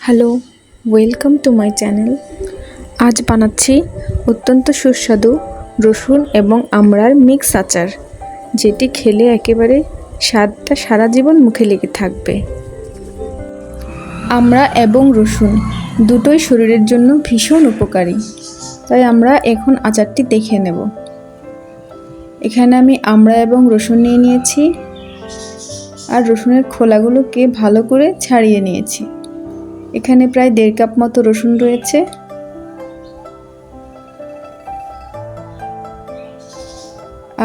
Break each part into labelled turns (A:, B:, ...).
A: Hello, welcome to my channel. আজ বানাচ্ছি অত্যন্ত সুস্বাদু রসুন এবং আমড়ার মিক্স আচার, যেটি খেলে একেবারে স্বাদটা সারা জীবন মুখে লেগে থাকবে। আমড়া এবং রসুন দুটোই শরীরের জন্য ভীষণ উপকারী, তাই আমরা এখন আচারটি দেখে নেব। এখানে আমি আমড়া এবং রসুন নিয়ে নিয়েছি, আর রসুনের খোলাগুলোকে ভালো করে ছাড়িয়ে নিয়েছি। এখানে প্রায় 1.5 কাপ মতো রসুন রয়েছে।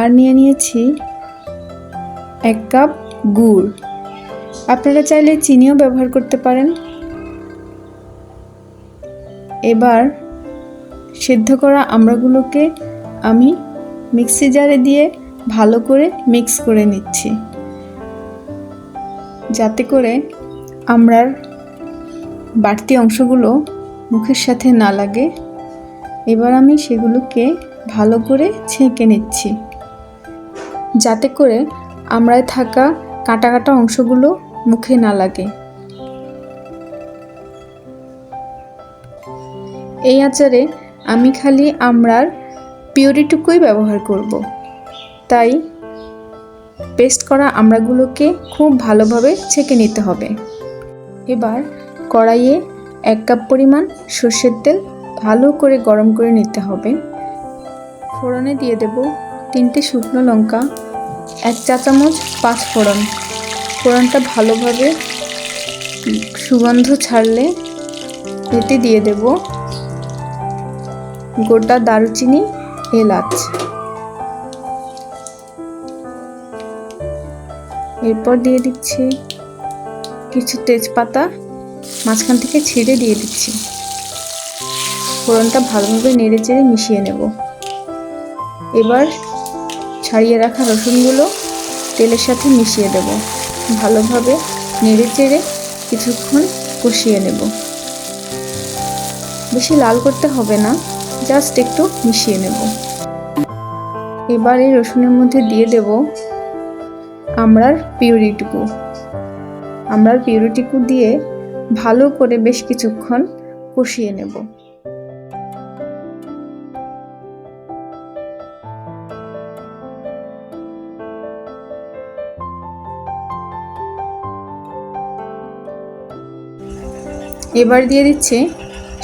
A: আর নিয়ে নিয়েছি 1 কাপ গুড়। আপনারা চাইলে চিনিও ব্যবহার করতে পারেন। এবার সেদ্ধ করা আমড়াগুলোকে আমি মিক্সি জারে দিয়ে ভালো করে মিক্স করে নিচ্ছি, যাতে করে আমড়ার বাড়তি অংশগুলো মুখের সাথে না লাগে। এবার আমি সেগুলোকে ভালো করে ছেঁকে নিচ্ছি, যাতে করে আমড়ায় থাকা কাটা কাটা অংশগুলো মুখে না লাগে। এই আচারে আমি খালি আমড়ার পিউরিটুকুই ব্যবহার করব, তাই পেস্ট করা আমড়াগুলোকে খুব ভালোভাবে ছেঁকে নিতে হবে। এবার কড়াইয়ে 1 কাপ পরিমাণ সর্ষের তেল ভালো করে গরম করে নিতে হবে। ফোড়নে দিয়ে দেব 3টে শুকনো লঙ্কা, 1 চা চামচ 5 ফোড়ন। ফোড়নটা ভালোভাবে সুগন্ধ ছাড়লে এতে দিয়ে দেব গোটা দারুচিনি, এলাচ। এরপর দিয়ে দিচ্ছি কিছু তেজপাতা, মাঝখান থেকে ছিঁড়ে দিয়ে দিচ্ছি। ফোড়নটা ভালোভাবে নেড়ে চেড়ে মিশিয়ে নেব। এবার ছাড়িয়ে রাখা রসুনগুলো তেলের সাথে মিশিয়ে দেব। ভালোভাবে নেড়ে চেড়ে কিছুক্ষণ কষিয়ে নেব। বেশি লাল করতে হবে না, জাস্ট একটু মিশিয়ে নেব। এবার এই রসুনের মধ্যে দিয়ে দেব আমড়ার পিউরিটুকু। আমড়ার পিউরিটুকু দিয়ে ভালো করে বেশ কিছুক্ষণ কষিয়ে নেব। এবার দিয়ে দিচ্ছি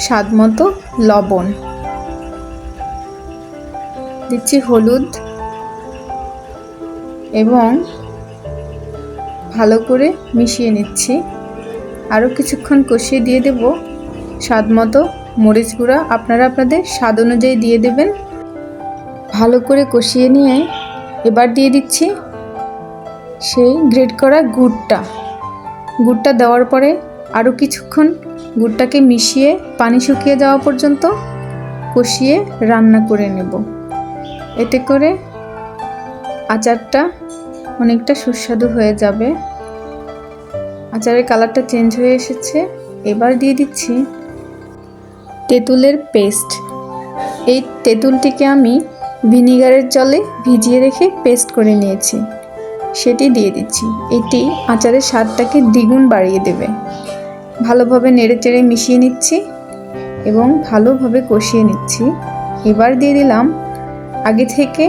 A: স্বাদ মতো লবণ, দিচ্ছি হলুদ এবং ভালো করে মিশিয়ে নিচ্ছি। আরও কিছুক্ষণ কষিয়ে দিয়ে দেব স্বাদ মতো মরিচ গুঁড়া। আপনারা আপনাদের স্বাদ অনুযায়ী দিয়ে দেবেন। ভালো করে কষিয়ে নিয়ে এবার দিয়ে দিচ্ছি সেই গ্রেট করা গুড়টা দেওয়ার পরে আরও কিছুক্ষণ গুড়টাকে মিশিয়ে পানি শুকিয়ে যাওয়া পর্যন্ত কষিয়ে রান্না করে নেব। এতে করে আচারটা অনেকটা সুস্বাদু হয়ে যাবে। আচারের কালারটা চেঞ্জ হয়ে এসেছে। এবার দিয়ে দিচ্ছি তেঁতুলের পেস্ট। এই তেঁতুলটিকে আমি ভিনিগারের জলে ভিজিয়ে রেখে পেস্ট করে নিয়েছি, সেটি দিয়ে দিচ্ছি। এটি আচারের স্বাদটাকে দ্বিগুণ বাড়িয়ে দেবে। ভালোভাবে নেড়ে চেড়ে মিশিয়ে নিচ্ছি এবং ভালোভাবে কষিয়ে নিচ্ছি। এবার দিয়ে দিলাম আগে থেকে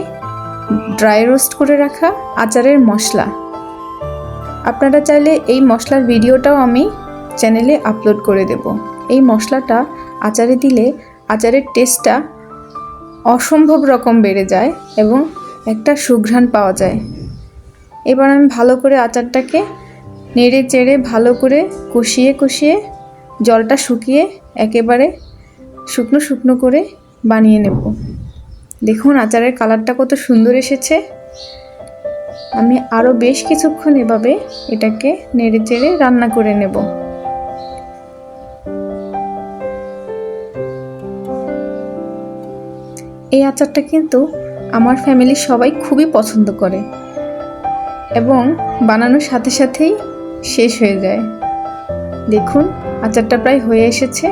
A: ড্রাই রোস্ট করে রাখা আচারের মশলা। আপনারা চাইলে এই মশলার ভিডিওটাও আমি চ্যানেলে আপলোড করে দেব। এই মশলাটা আচারে দিলে আচারের টেস্টটা অসম্ভব রকম বেড়ে যায় এবং একটা সুঘ্রাণ পাওয়া যায়। এবার আমি ভালো করে আচারটাকে নেড়ে চেড়ে ভালো করে কষিয়ে জলটা শুকিয়ে একেবারে শুকনো শুকনো করে বানিয়ে নেব। দেখুন আচারের কালারটা কত সুন্দর এসেছে। আমি আরও বেশ কিছুক্ষণ এভাবে এটাকে নেড়ে চেড়ে রান্না করে নেব। এই আচারটা কিন্তু আমার ফ্যামিলির সবাই খুবই পছন্দ করে এবং বানানোর সাথে সাথেই শেষ হয়ে যায়। দেখুন আচারটা প্রায় হয়ে এসেছে।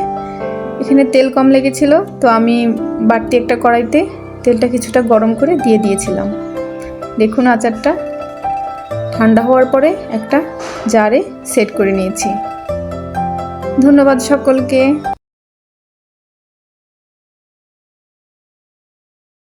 A: এখানে তেল কম লেগেছিল, তো আমি বাড়তি একটা কড়াইতে তেলটা কিছুটা গরম করে দিয়ে দিয়েছিলাম। দেখুন আচারটা ঠান্ডা হওয়ার পরে একটা জারে সেট করে নিয়েছি। ধন্যবাদ সকলকে।